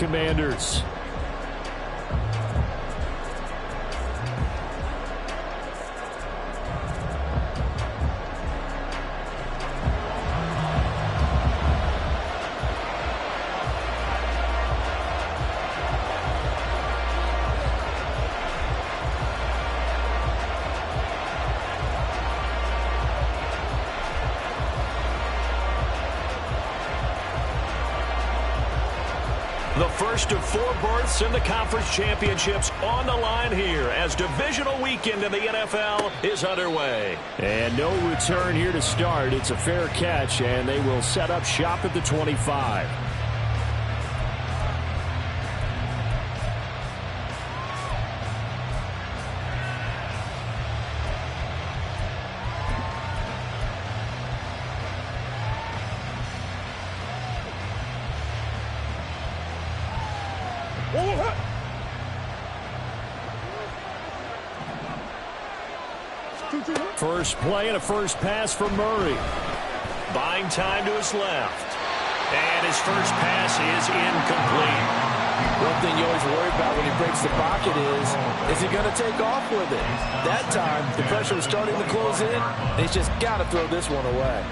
Commanders. The first of 4 berths in the conference championships on the line here as divisional weekend in the NFL is underway. And no return here to start. It's a fair catch, and they will set up shop at the 25. First play and a first pass for Murray. Buying time to his left. And his first pass is incomplete. One thing you always worry about when he breaks the pocket is he going to take off with it? That time, the pressure was starting to close in. They just got to throw this one away.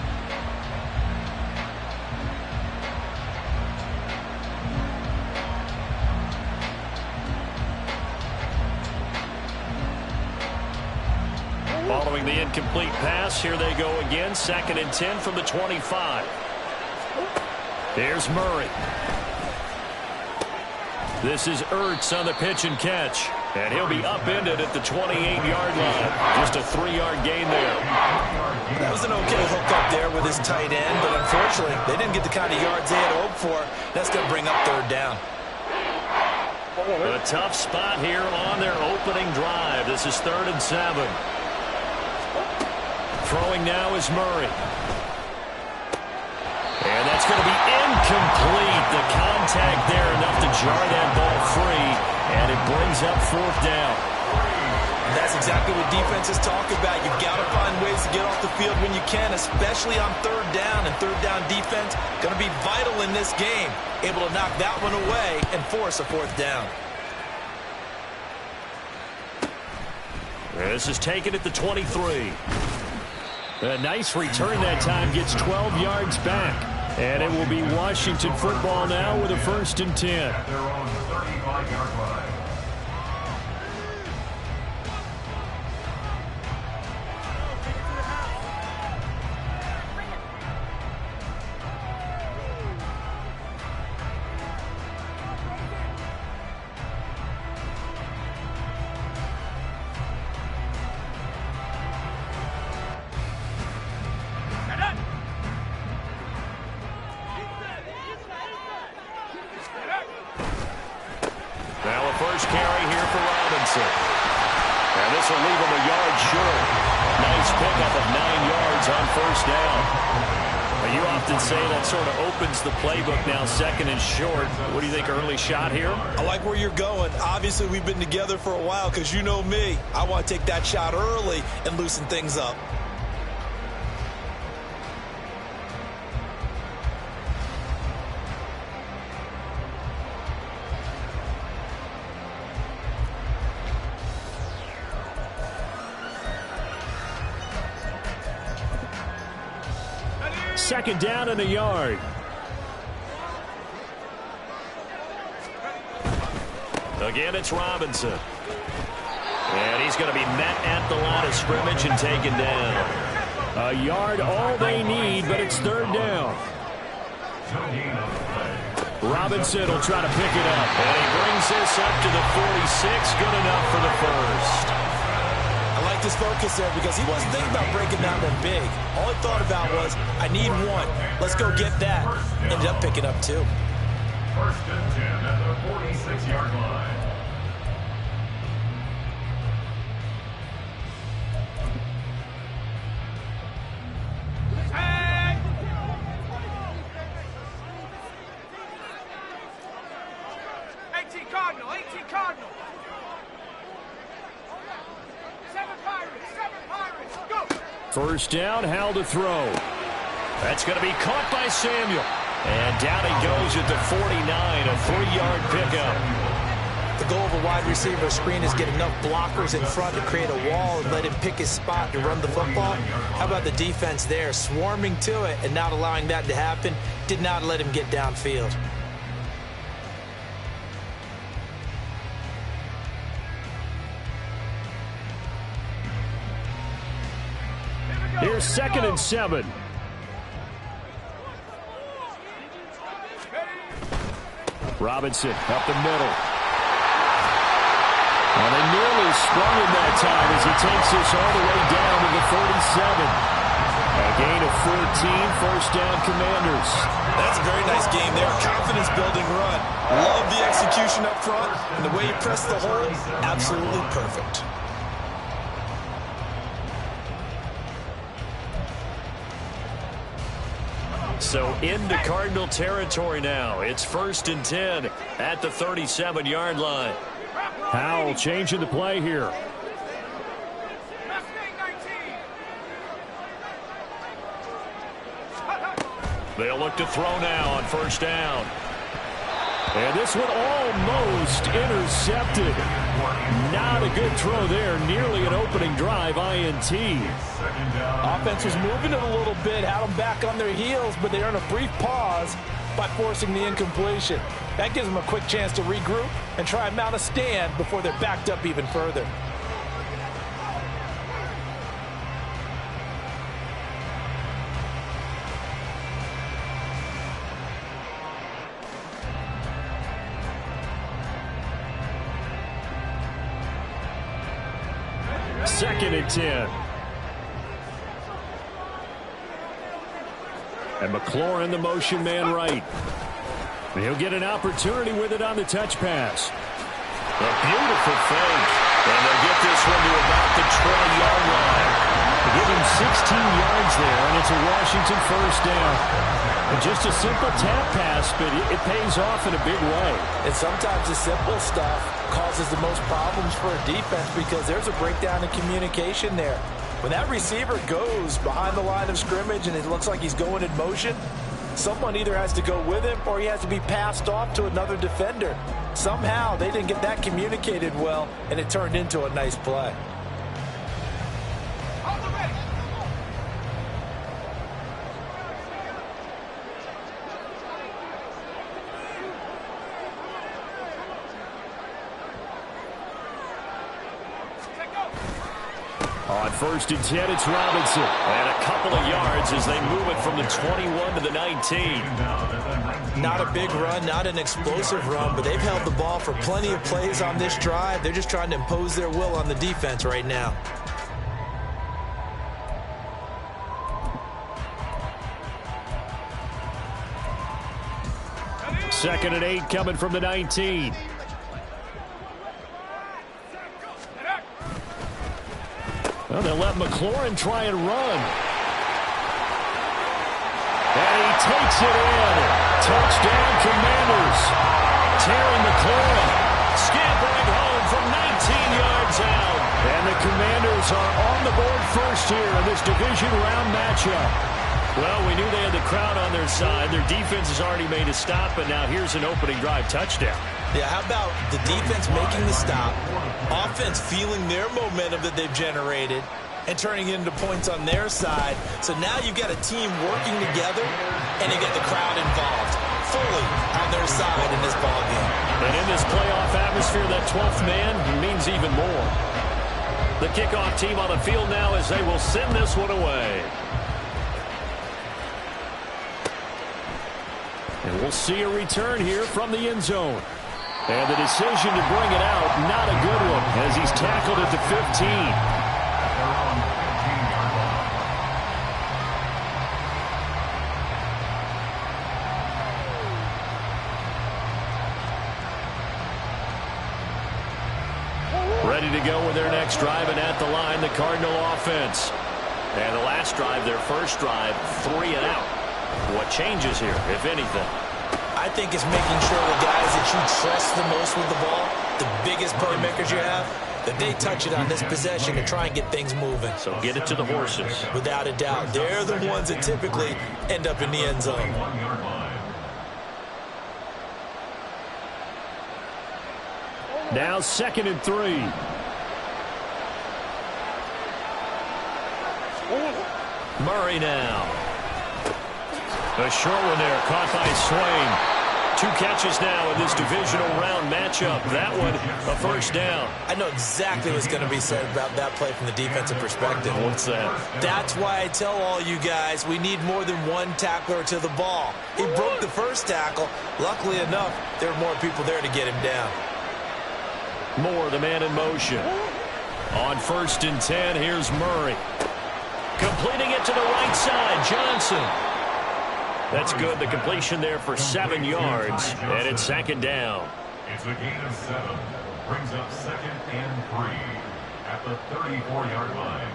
Following the incomplete pass, here they go again. 2nd and 10 from the 25. Here's Murray. This is Ertz on the pitch and catch. And he'll be upended at the 28-yard line. Just a 3-yard gain there. That was an okay hook up there with his tight end, but unfortunately, they didn't get the kind of yards they had hoped for. That's going to bring up 3rd down. A tough spot here on their opening drive. This is 3rd and 7. Throwing now is Murray. And that's going to be incomplete. The contact there enough to jar that ball free. And it brings up 4th down. And that's exactly what defenses talk about. You've got to find ways to get off the field when you can, especially on 3rd down. And 3rd down defense going to be vital in this game. Able to knock that one away and force a 4th down. This is taken at the 23. A nice return that time, gets 12 yards back. And it will be Washington football now with a 1st and 10. They're on the 35-yard line. First carry here for Robinson. And this will leave him a yard short. Nice pickup of 9 yards on 1st down. Well, you often say that sort of opens the playbook now, 2nd and short. What do you think, early shot here? I like where you're going. Obviously, we've been together for a while because you know me. I want to take that shot early and loosen things up. Second down and a yard. Again, it's Robinson. And he's going to be met at the line of scrimmage and taken down. A yard, all they need, but it's 3rd down. Robinson will try to pick it up. And he brings this up to the 46. Good enough for the first. I like his focus there because he wasn't thinking about breaking down that big. All he thought about was, I need 1. Let's go get that. Ended up picking up 2. 1st and 10 at the 46-yard line. Cardinal. 7 Pirates, go! 1st down, Hal to throw. That's going to be caught by Samuel. And down he goes at the 49, a 3-yard pickup. The goal of a wide receiver screen is get enough blockers in front to create a wall and let him pick his spot to run the football. How about the defense there, swarming to it and not allowing that to happen? Did not let him get downfield. Here's 2nd and 7. Robinson up the middle. And they nearly sprung him that time as he takes this all the way down to the 37. A gain of 14, first down Commanders. That's a very nice game there. Confidence-building run. Love the execution up front. And the way he pressed the hole, absolutely perfect. So into Cardinal territory now. It's 1st and 10 at the 37-yard line. Howell changing the play here. They'll look to throw now on 1st down. And this one almost intercepted. Not a good throw there. Nearly an opening drive INT. Offense was moving it a little bit, had them back on their heels, but they earned a brief pause by forcing the incompletion. That gives them a quick chance to regroup and try and mount a stand before they're backed up even further. Second and 10. And McLaurin, the motion man right. And he'll get an opportunity with it on the touch pass. A beautiful fake. And they'll get this one to about the 20-yard line. They give him 16 yards there, and it's a Washington first down. And just a simple tap pass, but it pays off in a big way. And sometimes the simple stuff causes the most problems for a defense because there's a breakdown in communication there. When that receiver goes behind the line of scrimmage and it looks like he's going in motion, someone either has to go with him or he has to be passed off to another defender. Somehow they didn't get that communicated well, and it turned into a nice play. On 1st and 10, it's Robinson. And a couple of yards as they move it from the 21 to the 19. Not a big run, not an explosive run, but they've held the ball for plenty of plays on this drive. They're just trying to impose their will on the defense right now. Second and 8 coming from the 19. Well, they'll let McLaurin try and run. And he takes it in. Touchdown, Commanders. Terry McLaurin scampering home from 19 yards out. And the Commanders are on the board first here in this division round matchup. Well, we knew they had the crowd on their side. Their defense has already made a stop, and now here's an opening drive touchdown. Yeah, how about the defense making the stop, offense feeling their momentum that they've generated, and turning it into points on their side. So now you've got a team working together, and you get the crowd involved fully on their side in this ballgame. And in this playoff atmosphere, that 12th man means even more. The kickoff team on the field now as they will send this one away. And we'll see a return here from the end zone. And the decision to bring it out, not a good one, as he's tackled at the 15. Ready to go with their next drive, and at the line, the Cardinal offense. And the last drive, their first drive, 3 and out. What changes here, if anything? I think it's making sure the guys that you trust the most with the ball, the biggest playmakers you have, that they touch it on this possession to try and get things moving. So get it to the horses. Without a doubt. They're the ones that typically end up in the end zone. Now 2nd and 3. Murray now. A short one there, caught by Swain. 2 catches now in this divisional round matchup. That one, a first down. I know exactly what's going to be said about that play from the defensive perspective. What's that? That's why I tell all you guys we need more than one tackler to the ball. He broke the first tackle. Luckily enough, there were more people there to get him down. Moore, the man in motion. On 1st and 10, here's Murray. Completing it to the right side, Johnson. That's good. The completion there for 7 yards, and it's 2nd down. It's a gain of 7. Brings up 2nd and 3 at the 34-yard line.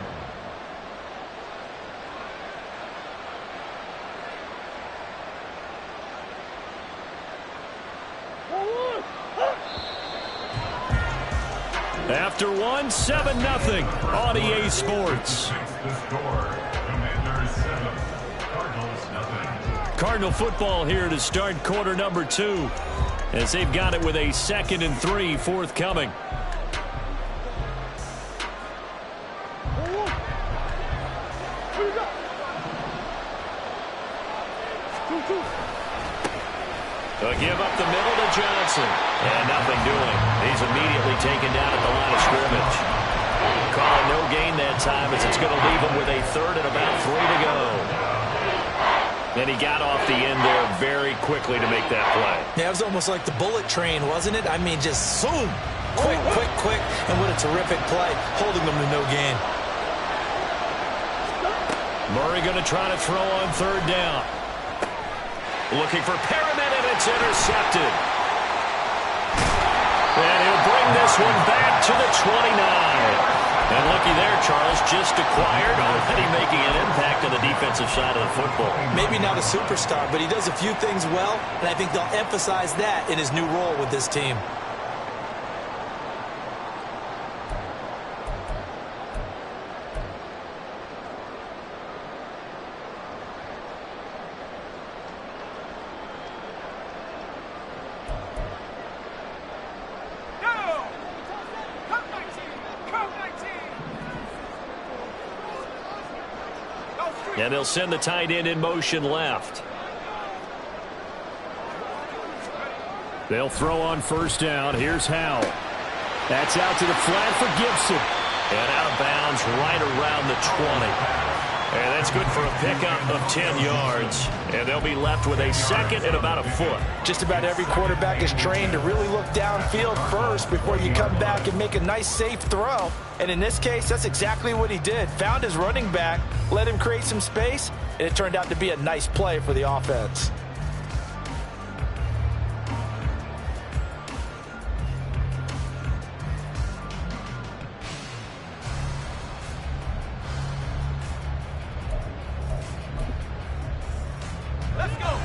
After 1, 7-0 on EA Sports. The score, Commanders 7, Cardinals nothing. Cardinal football here to start quarter number 2, as they've got it with a 2nd and 3 forthcoming. A give up the middle to Johnson. And nothing doing. He's immediately taken down at the line of scrimmage. Calling no gain that time as it's going to leave him with a 3rd and about 3 to go. And he got off the end there very quickly to make that play. Yeah, it was almost like the bullet train, wasn't it? I mean, just zoom. Quick, quick, quick. And what a terrific play, holding them to no gain. Murray going to try to throw on 3rd down. Looking for Perriman, and it's intercepted. And he'll bring this one back to the 29. And looky there, Charles, just acquired, already making an impact on the defensive side of the football. Maybe not a superstar, but he does a few things well, and I think they'll emphasize that in his new role with this team. And they'll send the tight end in motion left. They'll throw on 1st down. Here's Howell. That's out to the flat for Gibson. And out of bounds right around the 20. And that's good for a pickup of 10 yards. And they'll be left with a 2nd and about a foot. Just about every quarterback is trained to really look downfield first before you come back and make a nice, safe throw. And in this case, that's exactly what he did. Found his running back, let him create some space, and it turned out to be a nice play for the offense.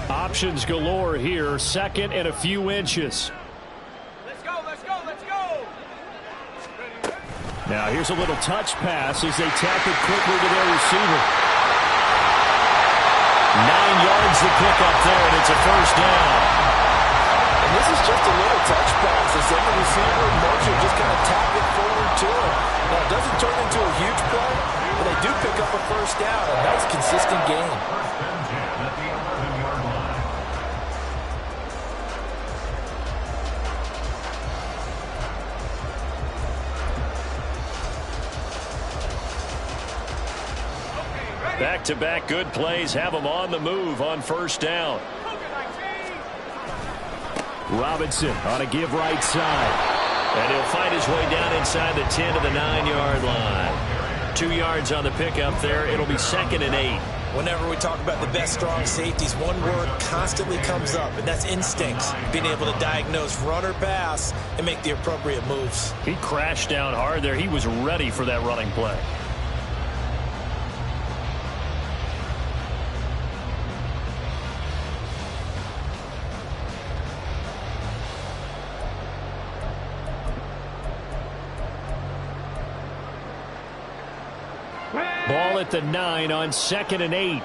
Options galore here. 2nd and a few inches. Let's go, let's go, let's go. Now here's a little touch pass as they tap it quickly to their receiver. 9 yards to pick up there, and it's a 1st down. And this is just a little touch pass. They send the receiver in motion, just kind of tap it forward to him. Now it doesn't turn into a huge play, but they do pick up a 1st down. A nice, consistent game. Back-to-back good plays have them on the move on 1st down. Robinson on a give right side. And he'll find his way down inside the 10 to the 9-yard line. 2 yards on the pickup there. It'll be 2nd and 8. Whenever we talk about the best strong safeties, one word constantly comes up, and that's instincts. Being able to diagnose run or pass and make the appropriate moves. He crashed down hard there. He was ready for that running play. Ball at the 9 on 2nd and 8.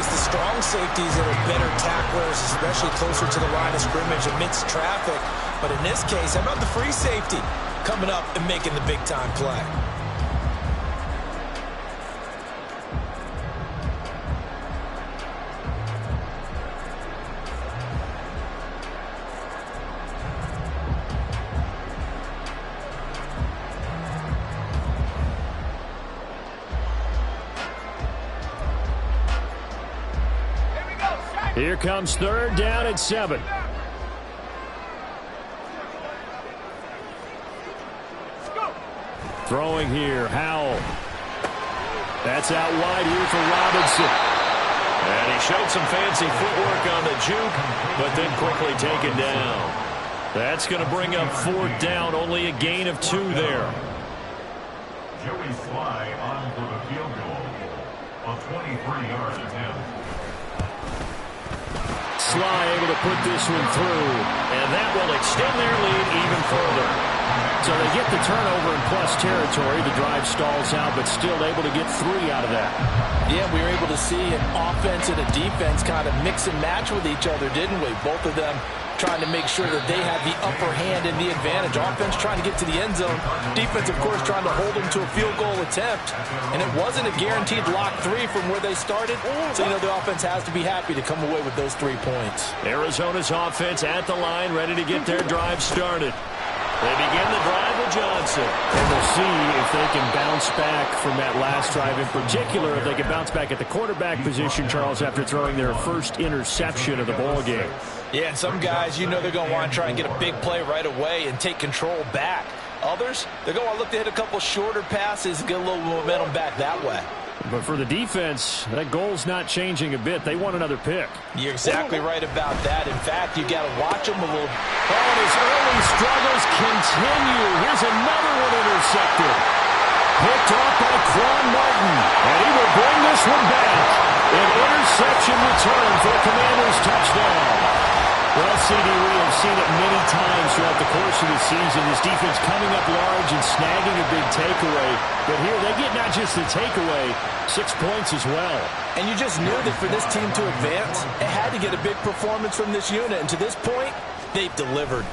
case, the strong safeties that are better tacklers, especially closer to the line of scrimmage amidst traffic. But in this case, how about the free safety coming up and making the big-time play? Here comes third down and 7. Throwing here, Howell. That's out wide here for Robinson. And he showed some fancy footwork on the juke, but then quickly taken down. That's going to bring up fourth down, only a gain of 2 there. Joey Sly on for the field goal. A 23-yard attempt. Sly able to put this one through, and that will extend their lead even further. So they get the turnover in plus territory. The drive stalls out, but still able to get 3 out of that. Yeah, we were able to see an offense and a defense kind of mix and match with each other, didn't we? Both of them trying to make sure that they had the upper hand and the advantage. Offense trying to get to the end zone. Defense, of course, trying to hold them to a field goal attempt. And it wasn't a guaranteed lock 3 from where they started. So, the offense has to be happy to come away with those 3 points. Arizona's offense at the line, ready to get their drive started. They begin the drive with Johnson. And we'll see if they can bounce back from that last drive. In particular, if they can bounce back at the quarterback position, Charles, after throwing their first interception of the ball game. Yeah, and some guys, they're going to want to try and get a big play right away and take control back. Others, they're going to want to look to hit a couple shorter passes and get a little momentum back that way. But for the defense, that goal's not changing a bit. They want another pick. You're exactly right about that. In fact, you got to watch them a little. Oh, and his early struggles continue. Here's another one intercepted. Picked off by Quan Martin. And he will bring this one back. An interception return for the Commanders' touchdown. Well, CD, we have seen it many times throughout the course of the season. This defense coming up large and snagging a big takeaway. But here they get not just the takeaway, 6 points as well. And you just knew that for this team to advance, it had to get a big performance from this unit. And to this point, they've delivered.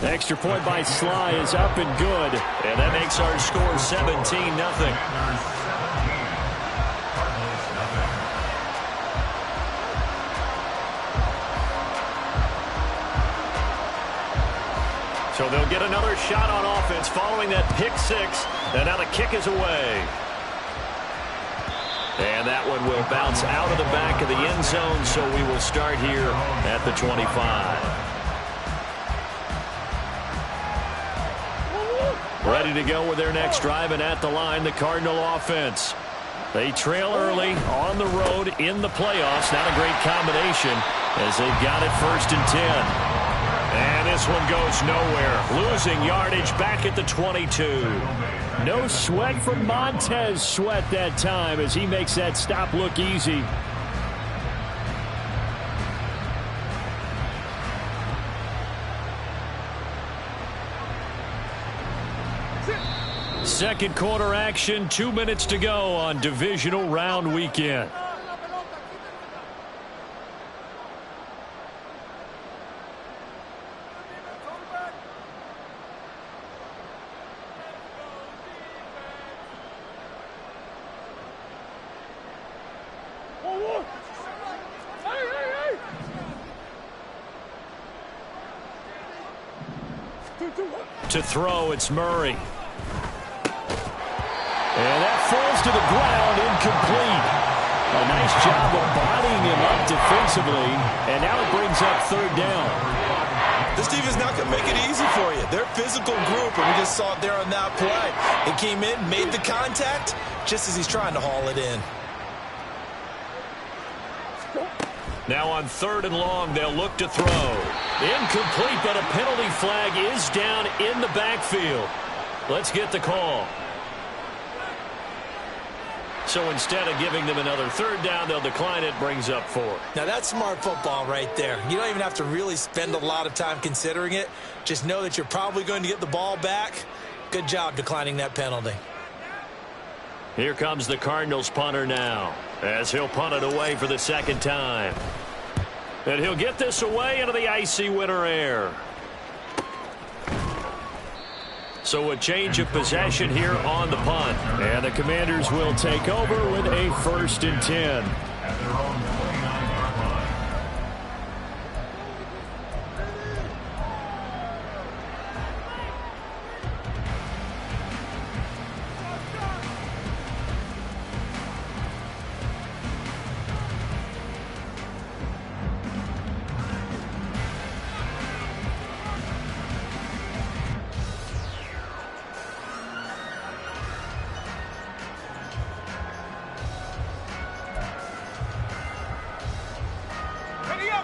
The extra point by Sly is up and good. And that makes our score 17-0. So they'll get another shot on offense following that pick 6. And now the kick is away. And that one will bounce out of the back of the end zone, so we will start here at the 25. Ready to go with their next drive, and at the line, the Cardinal offense. They trail early on the road in the playoffs. Not a great combination as they've got it 1st and 10. And this one goes nowhere. Losing yardage back at the 22. No sweat from Montez Sweat that time as he makes that stop look easy. Second quarter action, 2 minutes to go on divisional round weekend. To throw, it's Murray. And that falls to the ground, incomplete. A nice job of bodying him up defensively, and now it brings up 3rd down. This defense not going to make it easy for you. They're a physical group, and we just saw it there on that play. It came in, made the contact, just as he's trying to haul it in. Now on 3rd and long, they'll look to throw. Incomplete, but a penalty flag is down in the backfield. Let's get the call. So instead of giving them another 3rd down, they'll decline it, brings up 4. Now that's smart football right there. You don't even have to really spend a lot of time considering it. Just know that you're probably going to get the ball back. Good job declining that penalty. Here comes the Cardinals punter now, as he'll punt it away for the second time. And he'll get this away into the icy winter air. So a change of possession here on the punt. And the Commanders will take over with a 1st and 10. At their own 29-yard line.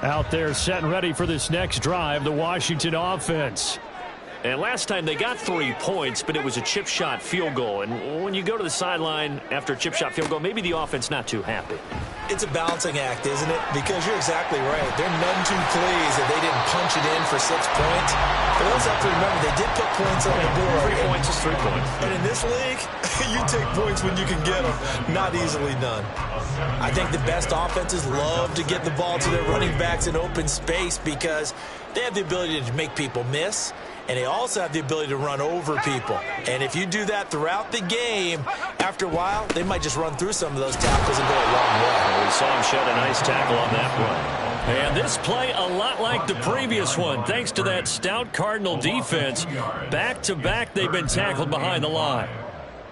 Out there set and ready for this next drive, the Washington offense. And last time they got 3 points, but it was a chip shot field goal. And when you go to the sideline after a chip shot field goal, maybe the offense not too happy. It's a balancing act, isn't it? Because you're exactly right. They're none too pleased that they didn't punch it in for 6 points. But they also have to remember they did put points on the board. 3 points is 3 points. And in this league, you take points when you can get them. Not easily done. I think the best offenses love to get the ball to their running backs in open space because they have the ability to make people miss. And they also have the ability to run over people. And if you do that throughout the game, after a while, they might just run through some of those tackles and go a long way. Well, we saw him shed a nice tackle on that one. And this play a lot like the previous one, thanks to that stout Cardinal defense. Back-to-back, they've been tackled behind the line.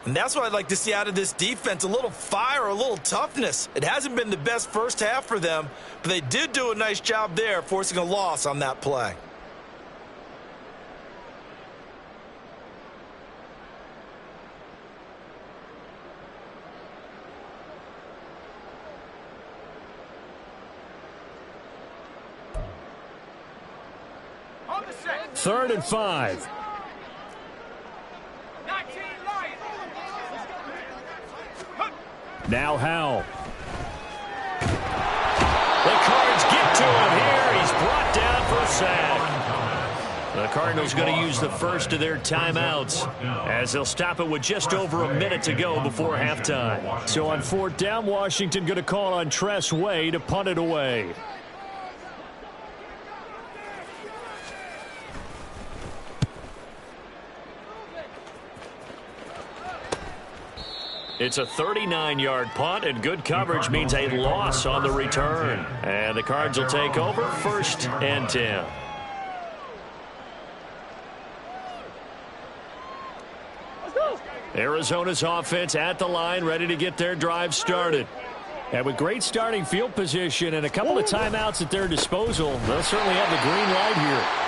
And that's what I'd like to see out of this defense, a little fire, a little toughness. It hasn't been the best first half for them, but they did do a nice job there, forcing a loss on that play. On the set. 3rd and 5. 19 Lions. Now Howell. The Cards get to him here. He's brought down for a sack. The Cardinals going to use the first of their timeouts as they'll stop it with just over a minute to go before halftime. So on 4th down, Washington going to call on Tress Way to punt it away. It's a 39-yard punt, and good coverage means a loss on the return. And the Cards will take over 1st and 10. Arizona's offense at the line, ready to get their drive started. And with great starting field position and a couple of timeouts at their disposal, they'll certainly have the green light here.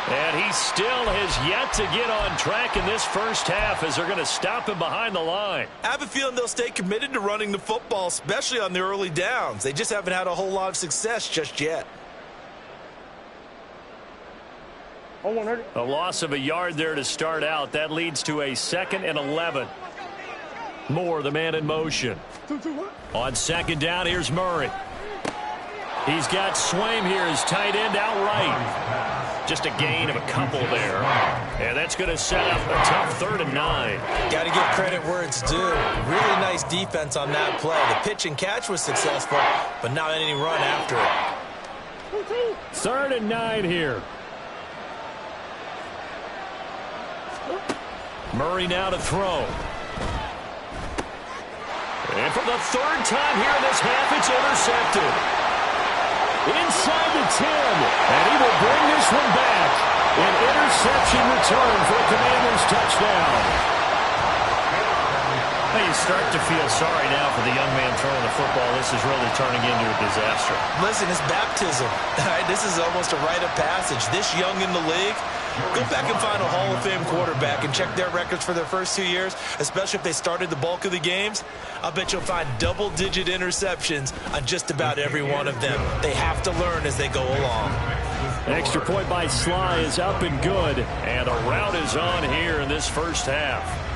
And he still has yet to get on track in this first half as they're going to stop him behind the line. I have a feeling they'll stay committed to running the football, especially on the early downs. They just haven't had a whole lot of success just yet. A loss of a yard there to start out. That leads to a 2nd and 11. Moore, the man in motion. On 2nd down, here's Murray. He's got Swaim here as tight end outright. Just a gain of a couple there. And that's going to set up a tough 3rd and 9. Got to give credit where it's due. Really nice defense on that play. The pitch and catch was successful, but not any run after it. 3rd and 9 here. Murray now to throw. And for the 3rd time here in this half, it's intercepted. Inside the 10, and he will bring this one back. An interception return for a Commanders touchdown. Hey, you start to feel sorry now for the young man throwing the football. This is really turning into a disaster. Listen, it's baptism. This is almost a rite of passage. This young in the league, go back and find a Hall of Fame quarterback and check their records for their first 2 years, especially if they started the bulk of the games. I'll bet you'll find double-digit interceptions on just about every one of them. They have to learn as they go along. Extra point by Sly is up and good. And a rout is on here in this first half.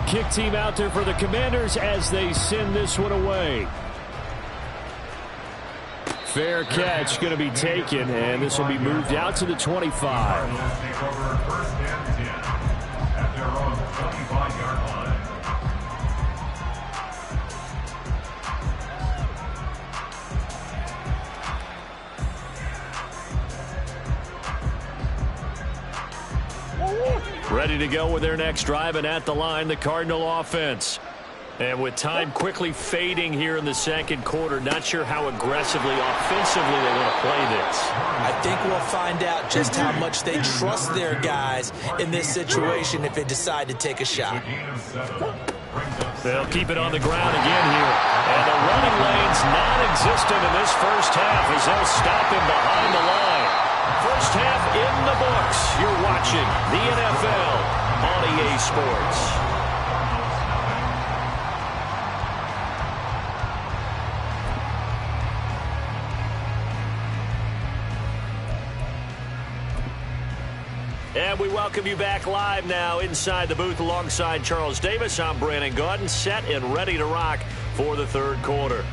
Kick team out there for the Commanders as they send this one away. fair catch going to be taken, and this will be moved out to the 25. Cardinals take over first and 10 at their own 25-yard line. Ready to go with their next drive, and at the line, the Cardinal offense. And with time quickly fading here in the second quarter, not sure how aggressively, offensively they want to play this. I think we'll find out just how much they trust their guys in this situation if they decide to take a shot. They'll keep it on the ground again here. And the running lane's non-existent in this first half as they'll stop him behind the line. First half in the books. You're watching the NFL on EA Sports. And we welcome you back live now inside the booth alongside Charles Davis. I'm Brandon Gaudin, set and ready to rock for the third quarter.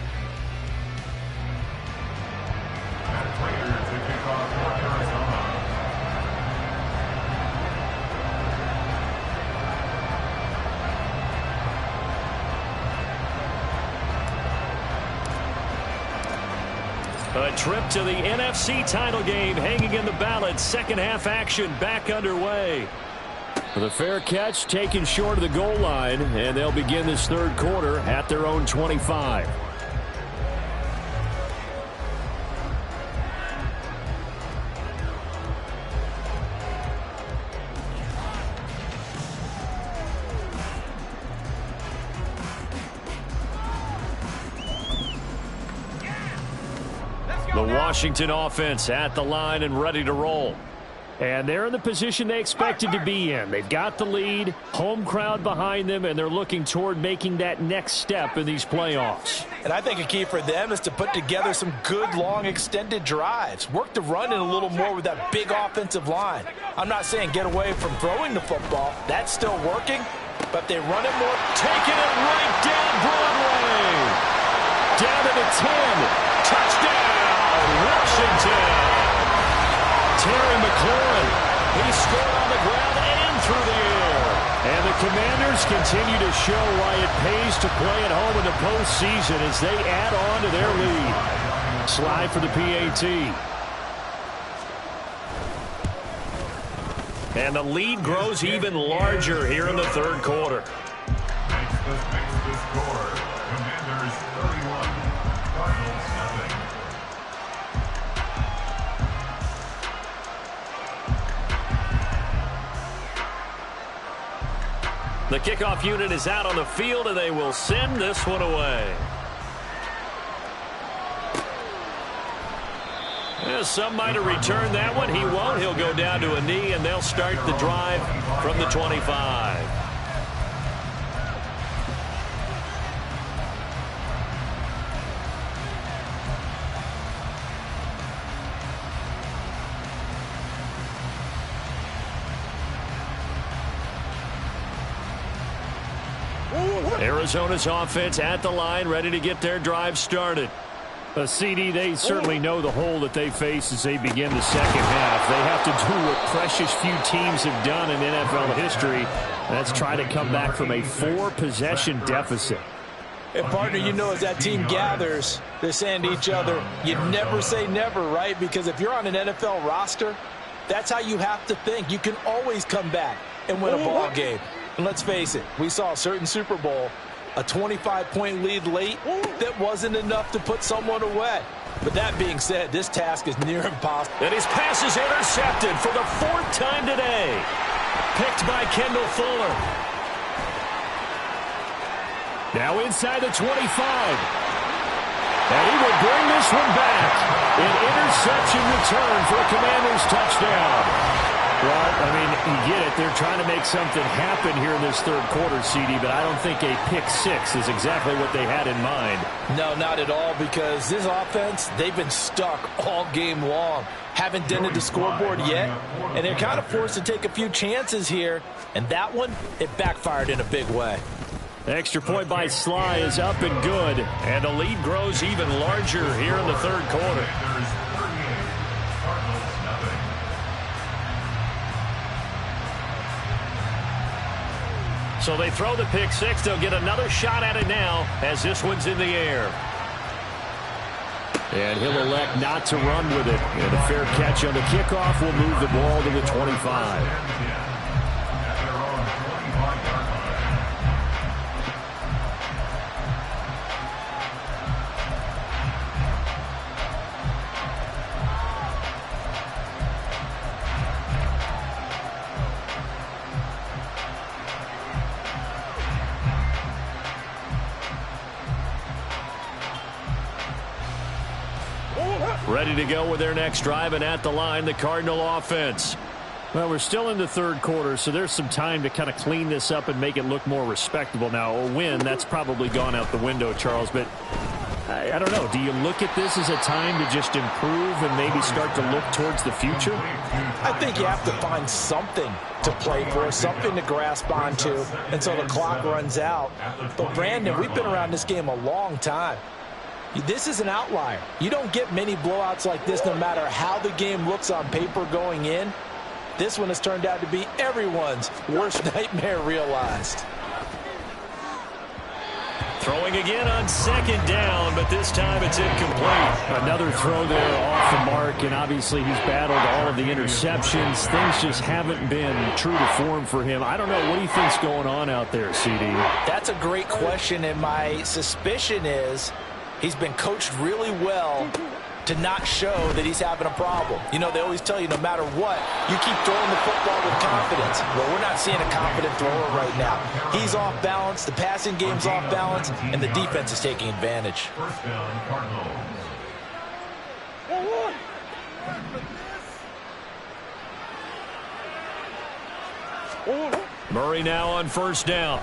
A trip to the NFC title game hanging in the balance. Second half action back underway. The fair catch taken short of the goal line, and they'll begin this third quarter at their own 25. The Washington offense at the line and ready to roll. And they're in the position they expected to be in. They've got the lead, home crowd behind them, and they're looking toward making that next step in these playoffs. And I think a key for them is to put together some good, long, extended drives. Work the run in a little more with that big offensive line. I'm not saying get away from throwing the football. That's still working. But they run it more, taking it right down Broadway. Down to the 10. Touchdown, Washington. Terry McLaurin, he scored on the ground and through the air. And the Commanders continue to show why it pays to play at home in the postseason as they add on to their lead. Slide for the PAT. And the lead grows even larger here in the third quarter. Makes the score. Commanders 31, Cardinals nothing. The kickoff unit is out on the field, and they will send this one away. Yeah, some might have returned that one. He won't. He'll go down to a knee, and they'll start the drive from the 25. Arizona's offense at the line, ready to get their drive started. CD, they certainly know the hole that they face as they begin the second half. They have to do what precious few teams have done in NFL history. That's try to come back from a 4-possession deficit. And, partner, you know as that team gathers, they're saying to each other, you never say never, right? Because if you're on an NFL roster, that's how you have to think. You can always come back and win a ball game. And let's face it, we saw a certain Super Bowl, a 25-point lead late that wasn't enough to put someone away. But that being said, this task is near impossible. And his pass is intercepted for the 4th time today. Picked by Kendall Fuller. Now inside the 25. And he will bring this one back. An interception return for a Commanders touchdown. Well, I mean, you get it. They're trying to make something happen here in this third quarter, CD, but I don't think a pick six is exactly what they had in mind. No, not at all, because this offense, they've been stuck all game long. Haven't dented the scoreboard yet, and they're kind of forced to take a few chances here, and that one, it backfired in a big way. Extra point by Sly is up and good. And the lead grows even larger here in the third quarter. So they throw the pick six. They'll get another shot at it now as this one's in the air. And he'll elect not to run with it. And a fair catch on the kickoff will move the ball to the 25. Ready to go with their next drive, and at the line, the Cardinal offense. Well, we're still in the third quarter, so there's some time to kind of clean this up and make it look more respectable. Now, a win, that's probably gone out the window, Charles, but I don't know. Do you look at this as a time to just improve and maybe start to look towards the future? I think you have to find something to play for, something to grasp onto until the clock runs out. But, Brandon, we've been around this game a long time. This is an outlier. You don't get many blowouts like this no matter how the game looks on paper going in. This one has turned out to be everyone's worst nightmare realized. Throwing again on second down, but this time it's incomplete. Another throw there off the mark, and obviously he's battled all of the interceptions. Things just haven't been true to form for him. I don't know. What do you think's going on out there, CD? That's a great question, and my suspicion is he's been coached really well to not show that he's having a problem. You know, they always tell you no matter what, you keep throwing the football with confidence. Well, we're not seeing a confident thrower right now. He's off balance, the passing game's off balance, and the defense is taking advantage. First down, Cardinals. Murray now on first down.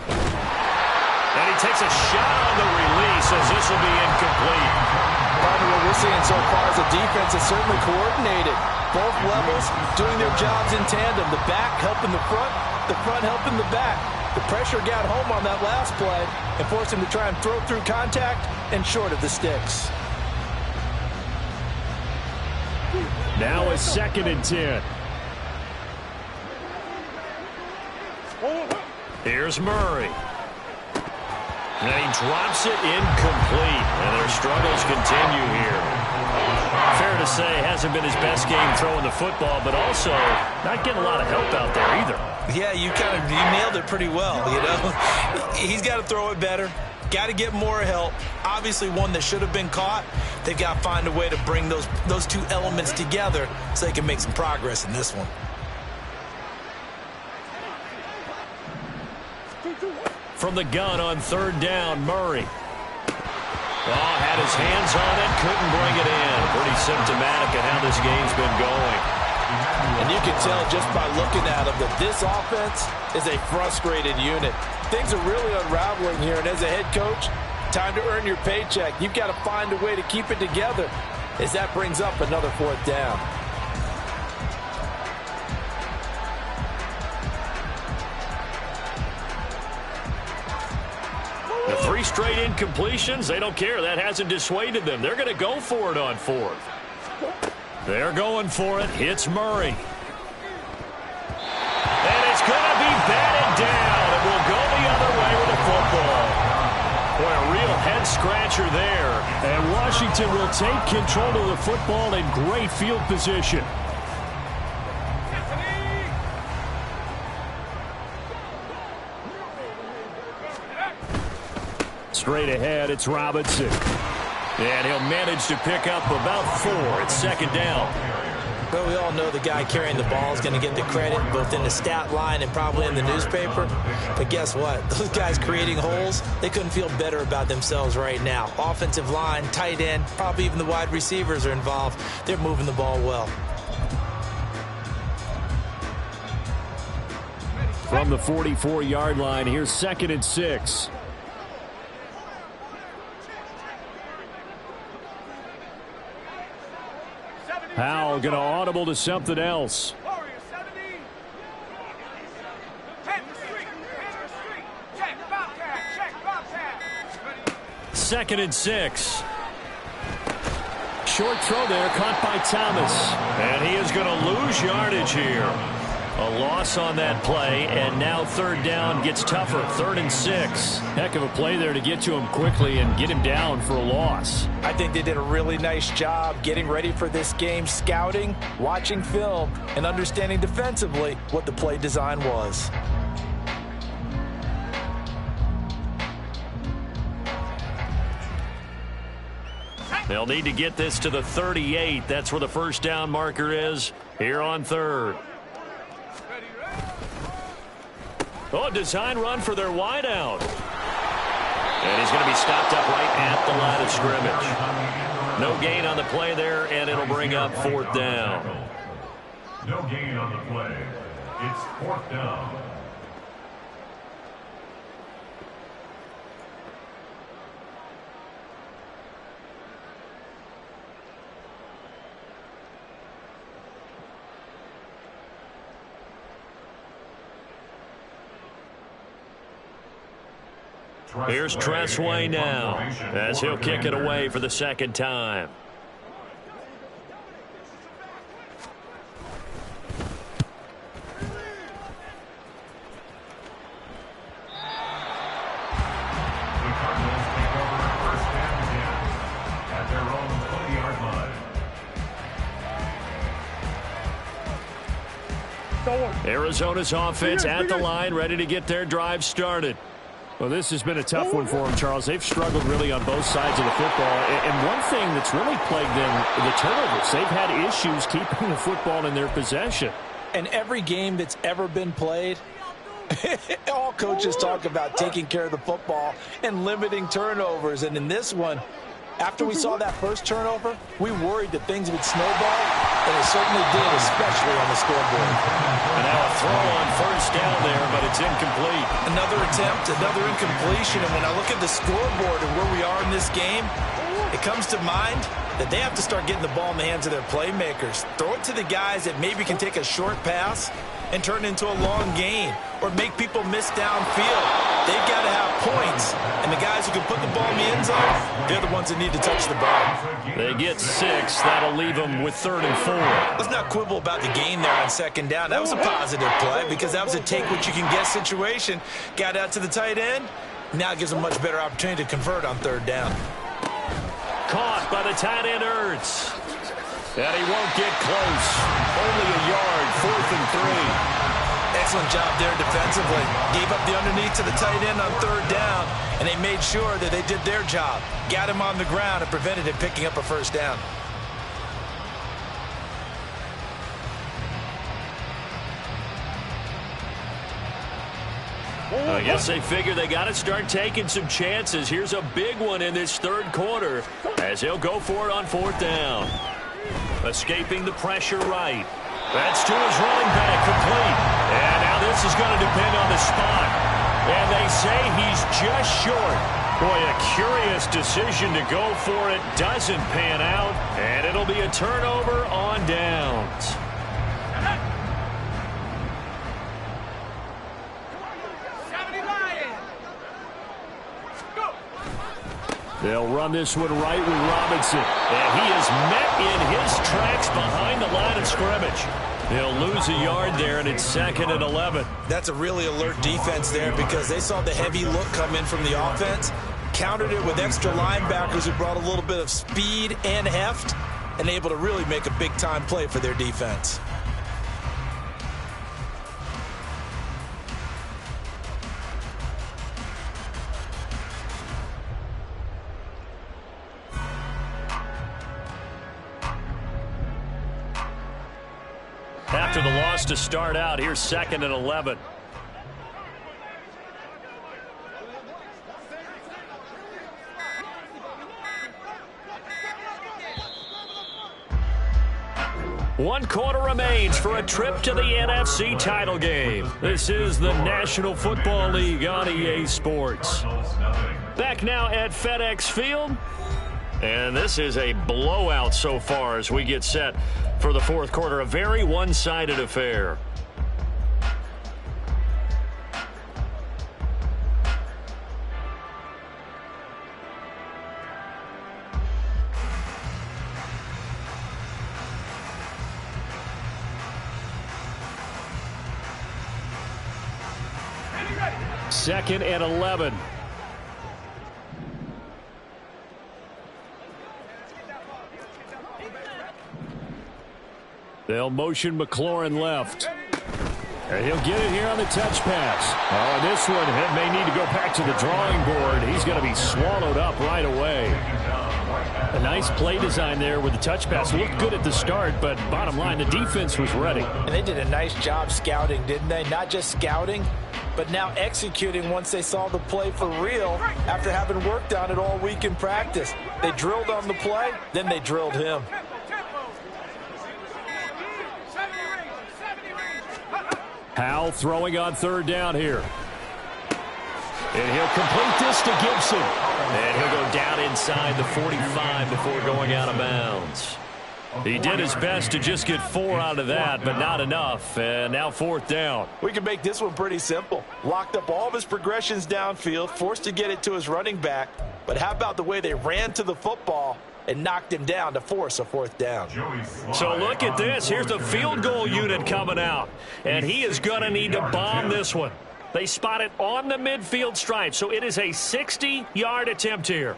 And he takes a shot on the release as this will be incomplete. What we're seeing so far is a defense is certainly coordinated. Both levels doing their jobs in tandem. The back helping the front helping the back. The pressure got home on that last play and forced him to try and throw through contact and short of the sticks. Now a 2nd and 10. Here's Murray. And he drops it incomplete. And their struggles continue here. Fair to say, hasn't been his best game throwing the football, but also not getting a lot of help out there either. Yeah, you nailed it pretty well, you know. He's got to throw it better. Got to get more help. Obviously one that should have been caught. They've got to find a way to bring those two elements together so they can make some progress in this one. From the gun on third down, Murray. Oh, had his hands on it, couldn't bring it in. Pretty symptomatic of how this game's been going. And you can tell just by looking at him that this offense is a frustrated unit. Things are really unraveling here, and as a head coach, time to earn your paycheck. You've got to find a way to keep it together as that brings up another 4th down. The 3 straight incompletions, they don't care. That hasn't dissuaded them. They're going to go for it on 4th. They're going for it. Hits Murray. And it's going to be batted down. It will go the other way with the football. Boy, a real head-scratcher there. And Washington will take control of the football in great field position. Straight ahead, it's Robinson. And he'll manage to pick up about 4. It's 2nd down. Well, we all know the guy carrying the ball is going to get the credit both in the stat line and probably in the newspaper. But guess what? Those guys creating holes, they couldn't feel better about themselves right now. Offensive line, tight end, probably even the wide receivers are involved. They're moving the ball well. From the 44-yard line, here's 2nd and 6. Howell going to audible to something else. Warrior 70. Head to street. Head to street. Jet. 2nd and 6. Short throw there, caught by Thomas. And he is going to lose yardage here. A loss on that play, and now 3rd down gets tougher. 3rd and 6. Heck of a play there to get to him quickly and get him down for a loss. I think they did a really nice job getting ready for this game, scouting, watching film, and understanding defensively what the play design was. They'll need to get this to the 38. That's where the 1st down marker is here on 3rd. Oh, design run for their wideout. And he's going to be stopped up right at the line of scrimmage. No gain on the play there, and it'll bring up 4th down. No gain on the play. It's 4th down. Here's Tressway now as he'll kick it away for the 2nd time. The Cardinals take over at 1st and 10 at their own 20-yard line. Arizona's offense at the line, ready to get their drive started. Well, this has been a tough one for them, Charles. They've struggled really on both sides of the football. And one thing that's really plagued them, the turnovers. They've had issues keeping the football in their possession. And every game that's ever been played, all coaches talk about taking care of the football and limiting turnovers. And in this one, after we saw that first turnover, we worried that things would snowball, and it certainly did, especially on the scoreboard. And now a throw on 1st down there, but it's incomplete. Another attempt, another incompletion, and when I look at the scoreboard and where we are in this game, it comes to mind that they have to start getting the ball in the hands of their playmakers. Throw it to the guys that maybe can take a short pass and turn it into a long gain or make people miss downfield. They've got to have points, and the guys who can put the ball in the end zone, they're the ones that need to touch the ball. They get 6. That'll leave them with 3rd and 4. Let's not quibble about the gain there on 2nd down. That was a positive play because that was a take-what-you-can-get situation. Got out to the tight end. Now it gives them a much better opportunity to convert on 3rd down. Caught by the tight end, Ertz. And he won't get close. Only a yard, 4th and 3. Excellent job there defensively. Gave up the underneath to the tight end on 3rd down, and they made sure that they did their job. Got him on the ground and prevented him picking up a 1st down. I guess they figure they got to start taking some chances. Here's a big one in this 3rd quarter as he'll go for it on 4th down. Escaping the pressure right. That's to his running back, complete. And now this is going to depend on the spot. And they say he's just short. Boy, a curious decision to go for it. Doesn't pan out. And it'll be a turnover on downs. They'll run this one right with Robinson. And he is met in his tracks behind the line of scrimmage. They'll lose a yard there, and it's 2nd and 11. That's a really alert defense there because they saw the heavy look come in from the offense, countered it with extra linebackers who brought a little bit of speed and heft, and able to really make a big-time play for their defense. After the loss to start out, here's 2nd and 11. One quarter remains for a trip to the NFC title game. This is the National Football League on EA Sports. Back now at FedEx Field. And this is a blowout so far as we get set for the 4th quarter. A very one-sided affair. 2nd and 11. They'll motion McLaurin left. And he'll get it here on the touch pass. Oh, this one may need to go back to the drawing board. He's going to be swallowed up right away. A nice play design there with the touch pass. Looked good at the start, but bottom line, the defense was ready. And they did a nice job scouting, didn't they? Not just scouting, but now executing once they saw the play for real after having worked on it all week in practice. They drilled on the play, then they drilled him. Howell throwing on 3rd down here. And he'll complete this to Gibson. And he'll go down inside the 45 before going out of bounds. He did his best to just get 4 out of that, but not enough. And now 4th down. We can make this one pretty simple. Locked up all of his progressions downfield, forced to get it to his running back. But how about the way they ran to the football and knocked him down to force a 4th down? So look at this. Here's the field goal unit coming out. And he is going to need to bomb this one. They spot it on the midfield stripe, so it is a 60-yard attempt here.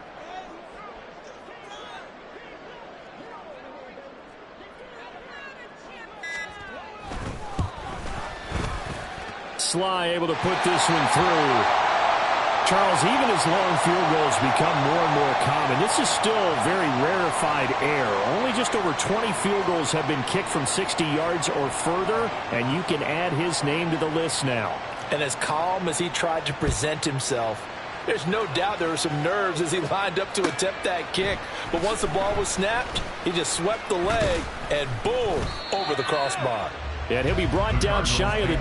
Sly able to put this one through. Charles, even as long field goals become more and more common, this is still very rarefied air. Only just over 20 field goals have been kicked from 60 yards or further, and you can add his name to the list now. And as calm as he tried to present himself, there's no doubt there were some nerves as he lined up to attempt that kick. But once the ball was snapped, he just swept the leg and boom, over the crossbar. And he'll be brought down shy of the...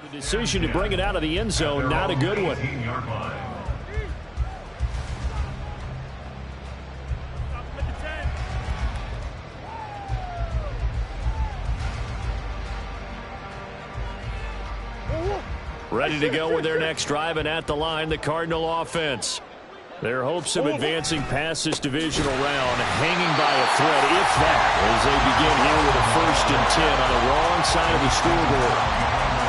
The decision to bring it out of the end zone, not a good one. Ready to go with their next drive, and at the line, the Cardinal offense. Their hopes of advancing past this divisional round hanging by a thread, if that, as they begin here with a 1st and 10 on the wrong side of the scoreboard.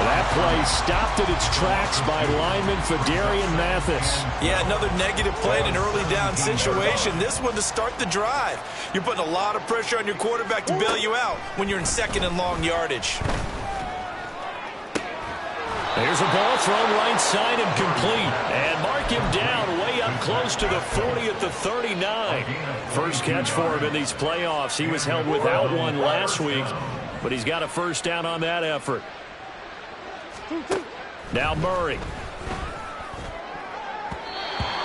That play stopped at its tracks by lineman Fadarian Mathis. Yeah, another negative play in an early down situation. This one to start the drive. You're putting a lot of pressure on your quarterback to bail you out when you're in 2nd and long yardage. There's a ball thrown right side and complete. And mark him down way up close to the 40 at the 39. First catch for him in these playoffs. He was held without one last week, but he's got a 1st down on that effort. Now Murray.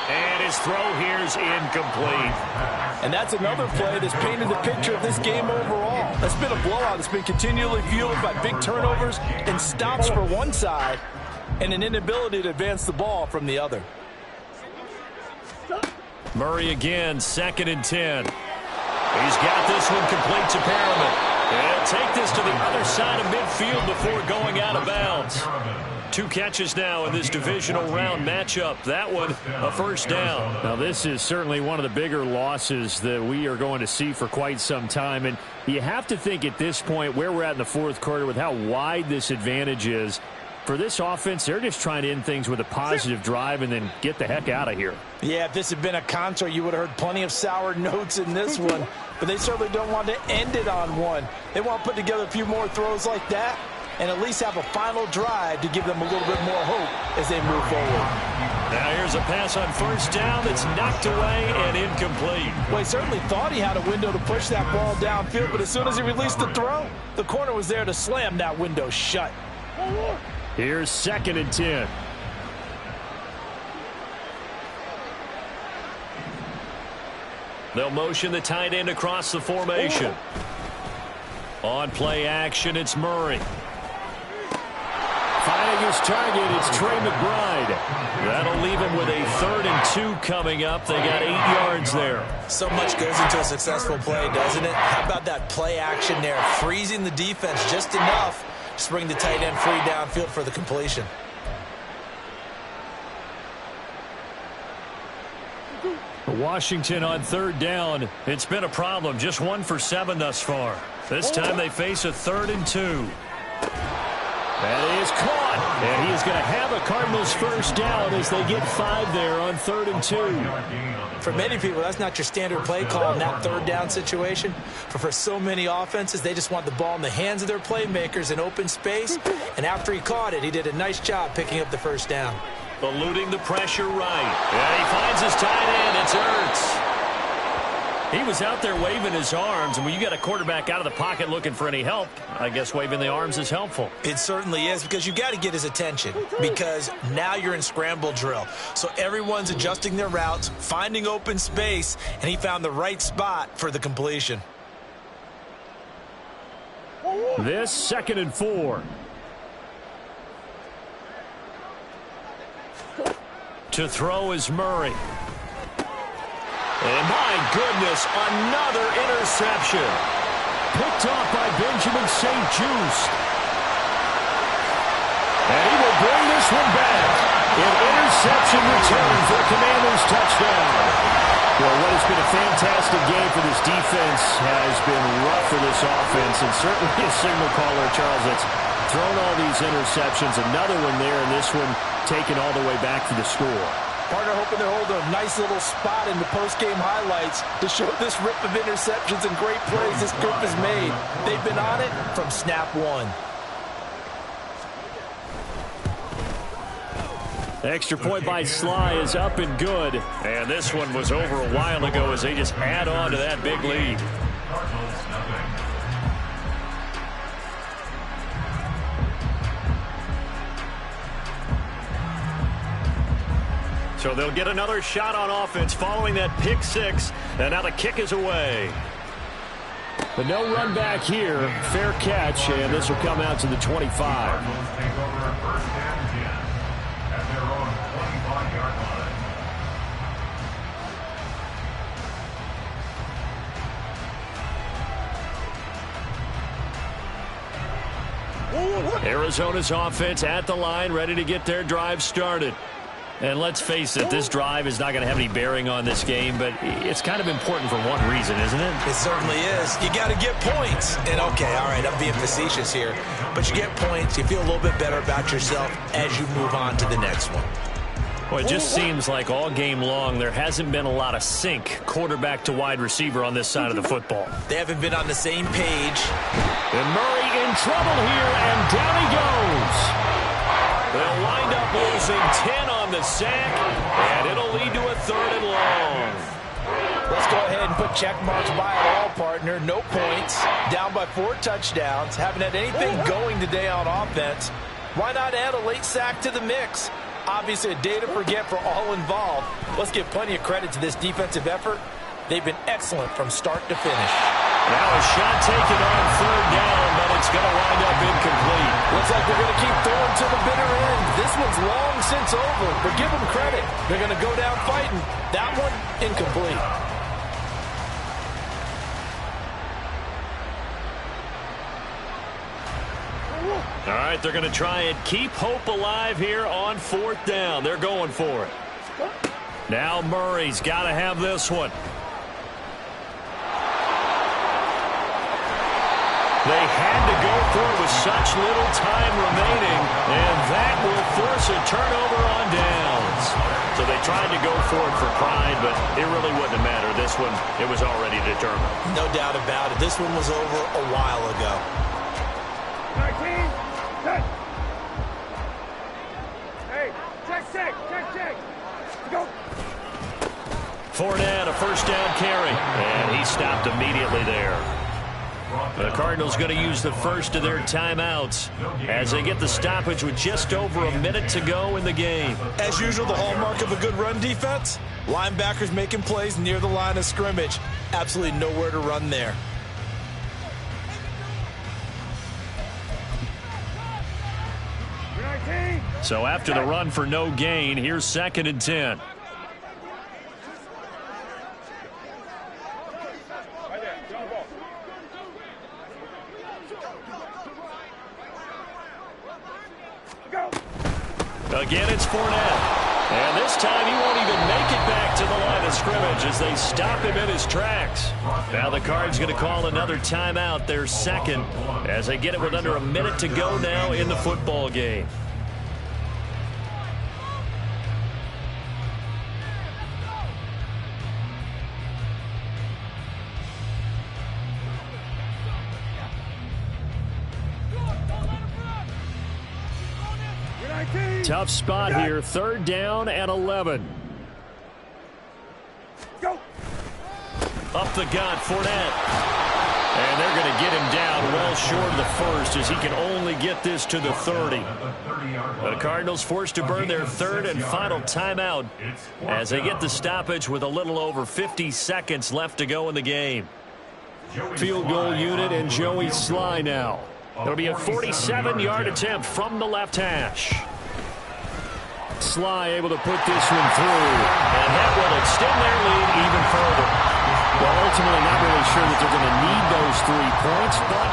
And his throw here's incomplete. And that's another play that's painted the picture of this game overall. That's been a blowout. It's been continually fueled by big turnovers and stops for one side and an inability to advance the ball from the other. Murray again, 2nd and 10. He's got this one complete to Perriman. And take this to the other side of midfield before going out of bounds. 2 catches now in this divisional round matchup. That one, a 1st down. Now, this is certainly one of the bigger losses that we are going to see for quite some time. And you have to think at this point where we're at in the 4th quarter with how wide this advantage is. For this offense, they're just trying to end things with a positive drive and then get the heck out of here. Yeah, if this had been a concert, you would have heard plenty of sour notes in this one. But they certainly don't want to end it on one. They want to put together a few more throws like that and at least have a final drive to give them a little bit more hope as they move forward. Now here's a pass on first down that's knocked away and incomplete. Well, he certainly thought he had a window to push that ball downfield, but as soon as he released the throw, the corner was there to slam that window shut. Here's 2nd and 10. They'll motion the tight end across the formation. On play action, it's Murray. Finding his target, it's Trey McBride. That'll leave him with a 3rd and 2 coming up. They got 8 yards there. So much goes into a successful play, doesn't it? How about that play action there, freezing the defense just enough to bring the tight end free downfield for the completion. Washington on 3rd down. It's been a problem. Just 1 for 7 thus far. This time they face a 3rd and 2. That is caught. And he is going to have a Cardinals first down as they get 5 there on 3rd and 2. For many people, that's not your standard play call in that 3rd down situation. For so many offenses, they just want the ball in the hands of their playmakers in open space. And after he caught it, he did a nice job picking up the first down. Eluding the pressure right. And he finds his tight end. It's Ertz. He was out there waving his arms, and when you got a quarterback out of the pocket looking for any help, I guess waving the arms is helpful. It certainly is, because you got to get his attention, because now you're in scramble drill. So everyone's adjusting their routes, finding open space, and he found the right spot for the completion. This 2nd and 4. To throw is Murray. And my goodness, another interception. Picked off by Benjamin St. Just. And he will bring this one back. An interception return for the Commanders' touchdown. Well, what has been a fantastic game for this defense has been rough for this offense, and certainly a signal caller, Charles, that's thrown all these interceptions. Another one there, and this one taken all the way back for the score. Partner hoping to hold a nice little spot in the post-game highlights to show this rip of interceptions and great plays this group has made. They've been on it from snap one. Extra point by Sly is up and good. And this one was over a while ago as they just add on to that big lead. So they'll get another shot on offense following that pick 6. And now the kick is away. But no run back here. Fair catch, and this will come out to the 25. Arizona's offense at the line, ready to get their drive started. And let's face it, this drive is not going to have any bearing on this game, but it's kind of important for one reason, isn't it? It certainly is. You got to get points. And, okay, all right, I'm being facetious here. But you get points, you feel a little bit better about yourself as you move on to the next one. Well, it just seems like all game long there hasn't been a lot of sync quarterback to wide receiver on this side of the football. They haven't been on the same page. And Murray in trouble here, and down he goes. They'll wind up losing 10 on the sack, and it'll lead to a 3rd and long. Let's go ahead and put check marks by it all, partner. No points. Down by 4 touchdowns. Haven't had anything going today on offense. Why not add a late sack to the mix? Obviously a day to forget for all involved. Let's give plenty of credit to this defensive effort. They've been excellent from start to finish. Now a shot taken on 3rd down, but it's going to wind up incomplete. Looks like they're going to keep throwing to the bitter end. This one's long since over, but give them credit. They're going to go down fighting. That one, incomplete. All right, they're going to try and keep hope alive here on 4th down. They're going for it. Now Murray's got to have this one. They had to go for it with such little time remaining, and that will force a turnover on downs. So they tried to go for it for pride, but it really wouldn't have mattered. This one, it was already determined. No doubt about it. This one was over a while ago. Hey, check. Go. Fournette, a first down carry. And he stopped immediately there. The Cardinals going to use the first of their timeouts as they get the stoppage with just over a minute to go in the game. As usual, the hallmark of a good run defense, linebackers making plays near the line of scrimmage. Absolutely nowhere to run there. So after the run for no gain, here's 2nd and 10. Again, it's Fournette. And this time he won't even make it back to the line of scrimmage as they stop him in his tracks. Now the Cards going to call another timeout, their second, as they get it with under a minute to go now in the football game. Tough spot here, 3rd down and 11. Go. Up the gut, Fournette. And they're going to get him down well short of the first as he can only get this to the 30. The Cardinals forced to burn their 3rd and final timeout as they get the stoppage with a little over 50 seconds left to go in the game. Field goal unit and Joey Sly now. It'll be a 47-yard attempt from the left hash. Sly able to put this one through, and that will extend their lead even further. Well, ultimately not really sure that they're going to need those 3 points, but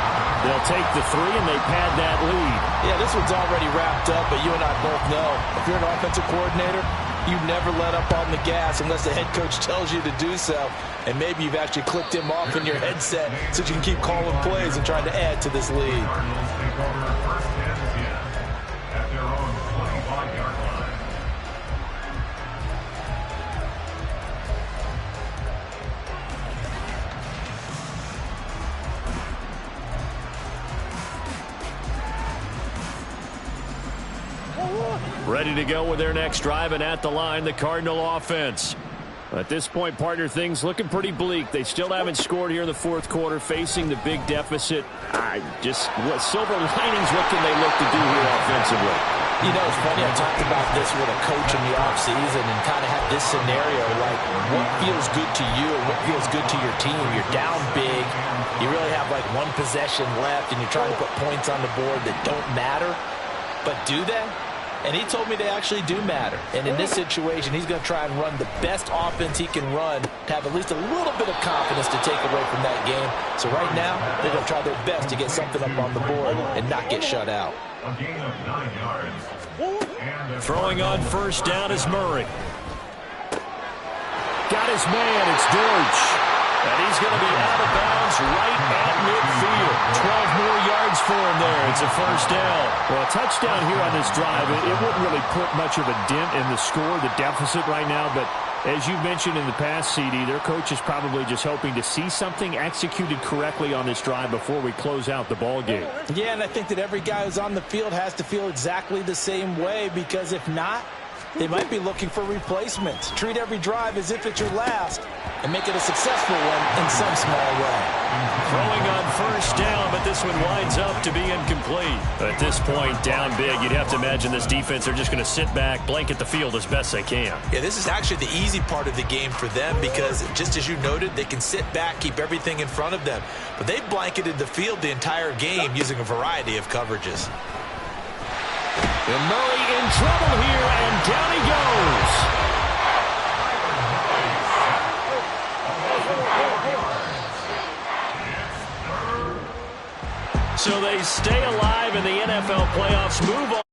they'll take the 3 and they pad that lead. Yeah, this one's already wrapped up, but you and I both know if you're an offensive coordinator, you never let up on the gas unless the head coach tells you to do so. And maybe you've actually clicked him off in your headset so you can keep calling plays and trying to add to this lead. Cardinals take over 1st and 10 at their own 25-yard line. Ready to go with their next drive, and at the line, the Cardinal offense. At this point, partner, things looking pretty bleak. They still haven't scored here in the 4th quarter, facing the big deficit. Silver linings, what can they look to do here offensively? You know, it's funny, I talked about this with a coach in the offseason and kind of had this scenario, like what feels good to you and what feels good to your team. You're down big. You really have like 1 possession left, and you're trying to put points on the board that don't matter. But do they? And he told me they actually do matter. And in this situation, he's going to try and run the best offense he can run to have at least a little bit of confidence to take away from that game. So right now, they're going to try their best to get something up on the board and not get shut out. A gain of 9 yards. Throwing on 1st down is Murray. Got his man, it's Deutsch. And he's going to be out of bounds right at midfield. 12 more yards for him there. It's a 1st down. Well, a touchdown here on this drive, it wouldn't really put much of a dent in the score, the deficit right now. But as you mentioned in the past, CD, their coach is probably just hoping to see something executed correctly on this drive before we close out the ball game. Yeah, and I think that every guy who's on the field has to feel exactly the same way, because if not, they might be looking for replacements. Treat every drive as if it's your last and make it a successful one in some small way. Throwing on 1st down, but this one winds up to be incomplete. At this point, down big, you'd have to imagine this defense, they're just going to sit back, blanket the field as best they can. Yeah, this is actually the easy part of the game for them because, just as you noted, they can sit back, keep everything in front of them. But they've blanketed the field the entire game using a variety of coverages. And Murray in trouble here, and down he goes. So they stay alive in the NFL playoffs, move on.